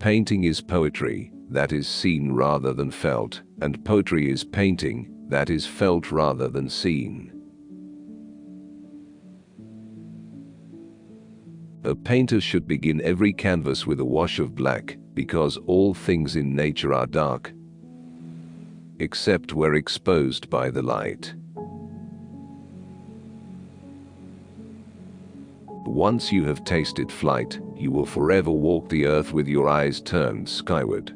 painting is poetry, that is seen rather than felt, and poetry is painting, that is felt rather than seen. A painter should begin every canvas with a wash of black, because all things in nature are dark, except where exposed by the light. Once you have tasted flight, you will forever walk the earth with your eyes turned skyward.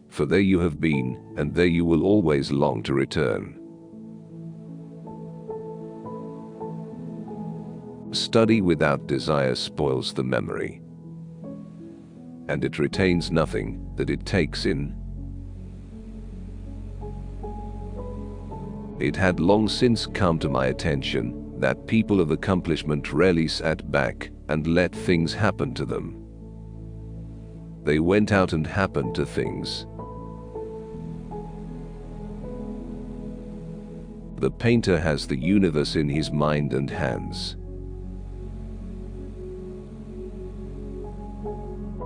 For there you have been, and there you will always long to return. Study without desire spoils the memory, and it retains nothing that it takes in. It had long since come to my attention that people of accomplishment rarely sat back and let things happen to them. They went out and happened to things. The painter has the universe in his mind and hands.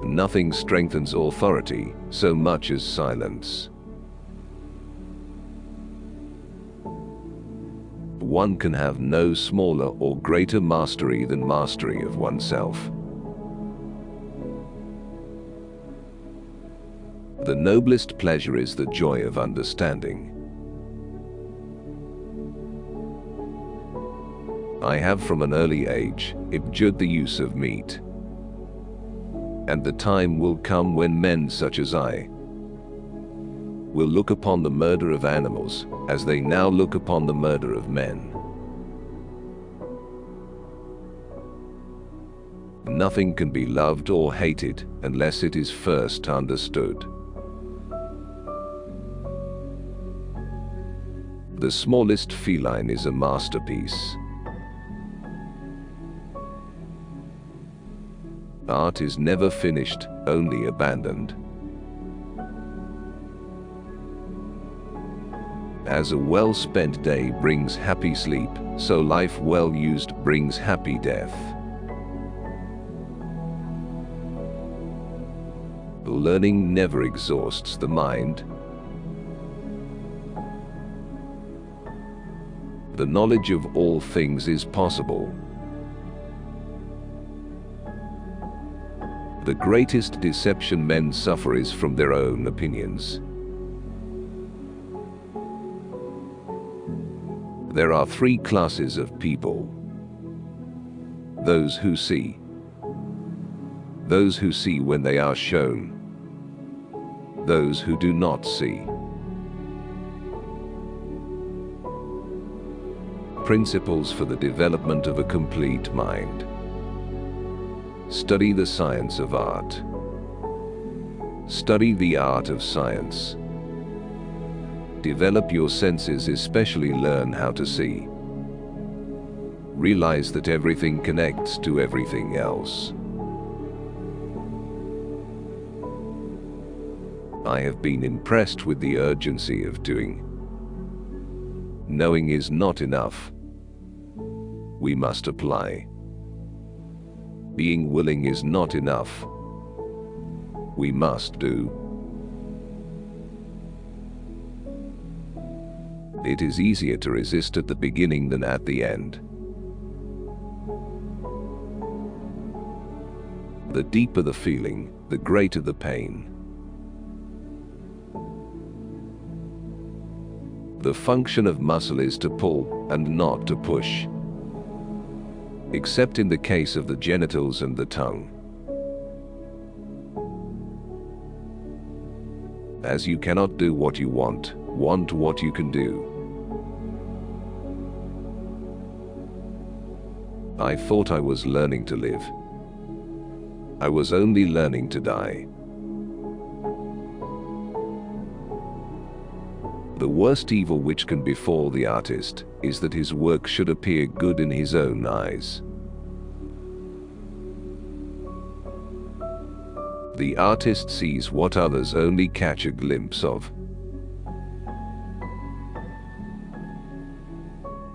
Nothing strengthens authority so much as silence. One can have no smaller or greater mastery than mastery of oneself. The noblest pleasure is the joy of understanding. I have from an early age abjured the use of meat. And the time will come when men such as I will look upon the murder of animals as they now look upon the murder of men. Nothing can be loved or hated unless it is first understood. The smallest feline is a masterpiece. Art is never finished, only abandoned. As a well-spent day brings happy sleep, so life well used brings happy death. Learning never exhausts the mind. The knowledge of all things is possible. The greatest deception men suffer is from their own opinions. There are three classes of people: those who see, those who see when they are shown, those who do not see. Principles for the development of a complete mind. Study the science of art. Study the art of science. Develop your senses, especially learn how to see. Realize that everything connects to everything else. I have been impressed with the urgency of doing. Knowing is not enough. We must apply. Being willing is not enough. We must do. It is easier to resist at the beginning than at the end. The deeper the feeling, the greater the pain. The function of muscle is to pull and not to push, except in the case of the genitals and the tongue. As you cannot do what you want what you can do. I thought I was learning to live. I was only learning to die. The worst evil which can befall the artist is that his work should appear good in his own eyes. The artist sees what others only catch a glimpse of.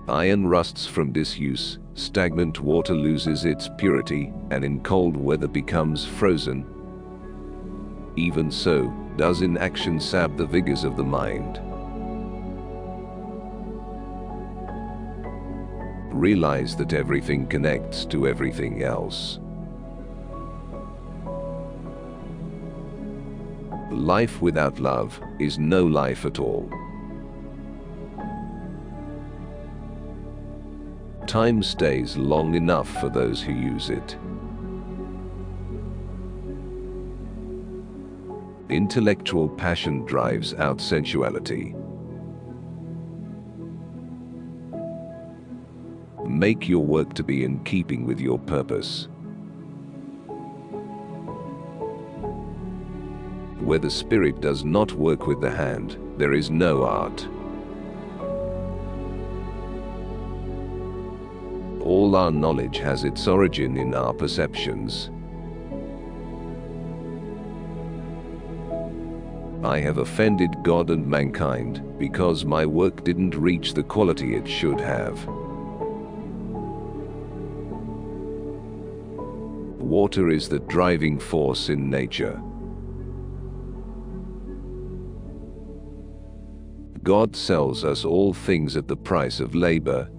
Iron rusts from disuse, stagnant water loses its purity, and in cold weather becomes frozen. even so does inaction sap the vigors of the mind. Realize that everything connects to everything else. Life without love is no life at all. Time stays long enough for those who use it. Intellectual passion drives out sensuality. Make your work to be in keeping with your purpose. Where the spirit does not work with the hand, there is no art. All our knowledge has its origin in our perceptions. I have offended God and mankind because my work didn't reach the quality it should have. Water is the driving force in nature. God sells us all things at the price of labor.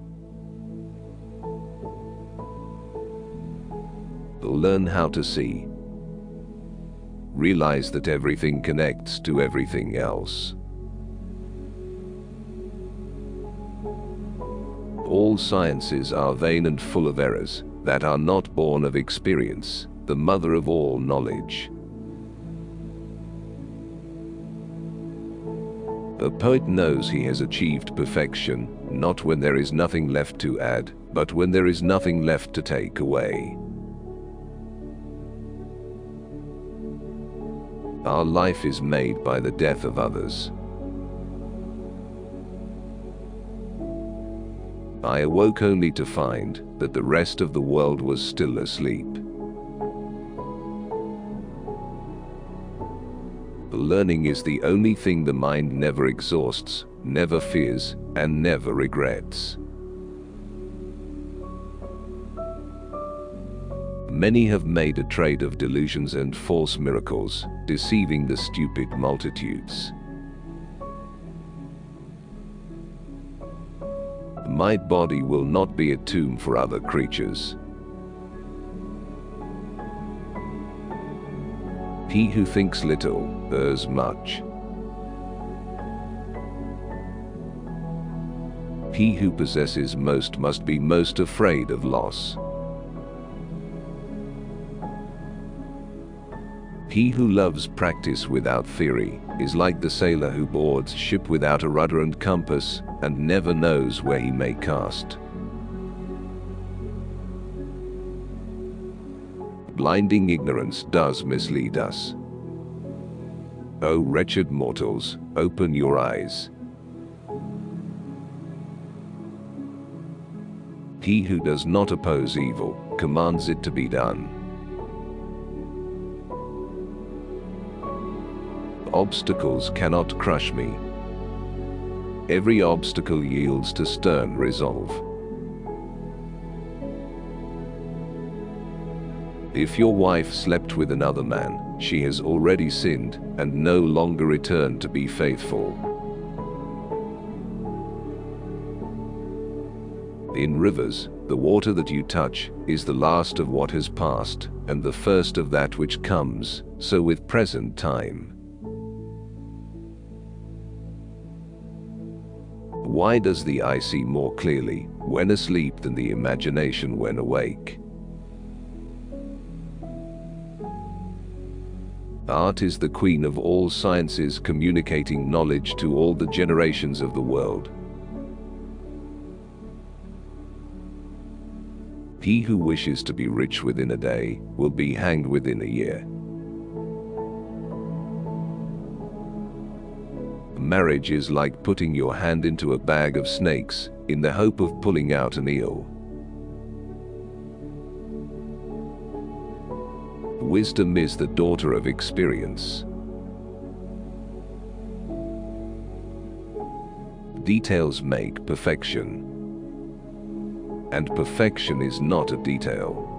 Learn how to see. Realize that everything connects to everything else. All sciences are vain and full of errors that are not born of experience, the mother of all knowledge. A poet knows he has achieved perfection, not when there is nothing left to add, but when there is nothing left to take away. Our life is made by the death of others. I awoke only to find that the rest of the world was still asleep. Learning is the only thing the mind never exhausts, never fears, and never regrets. Many have made a trade of delusions and false miracles, deceiving the stupid multitudes. My body will not be a tomb for other creatures. He who thinks little errs much. He who possesses most must be most afraid of loss. He who loves practice without theory is like the sailor who boards ship without a rudder and compass and never knows where he may cast. Blinding ignorance does mislead us. O wretched mortals, open your eyes. He who does not oppose evil commands it to be done. Obstacles cannot crush me. Every obstacle yields to stern resolve. If your wife slept with another man, she has already sinned and no longer returned to be faithful. In rivers, the water that you touch is the last of what has passed and the first of that which comes, so with present time. Why does the eye see more clearly when asleep than the imagination when awake? Art is the queen of all sciences, communicating knowledge to all the generations of the world. He who wishes to be rich within a day will be hanged within a year. Marriage is like putting your hand into a bag of snakes in the hope of pulling out an eel. Wisdom is the daughter of experience. Details make perfection, and perfection is not a detail.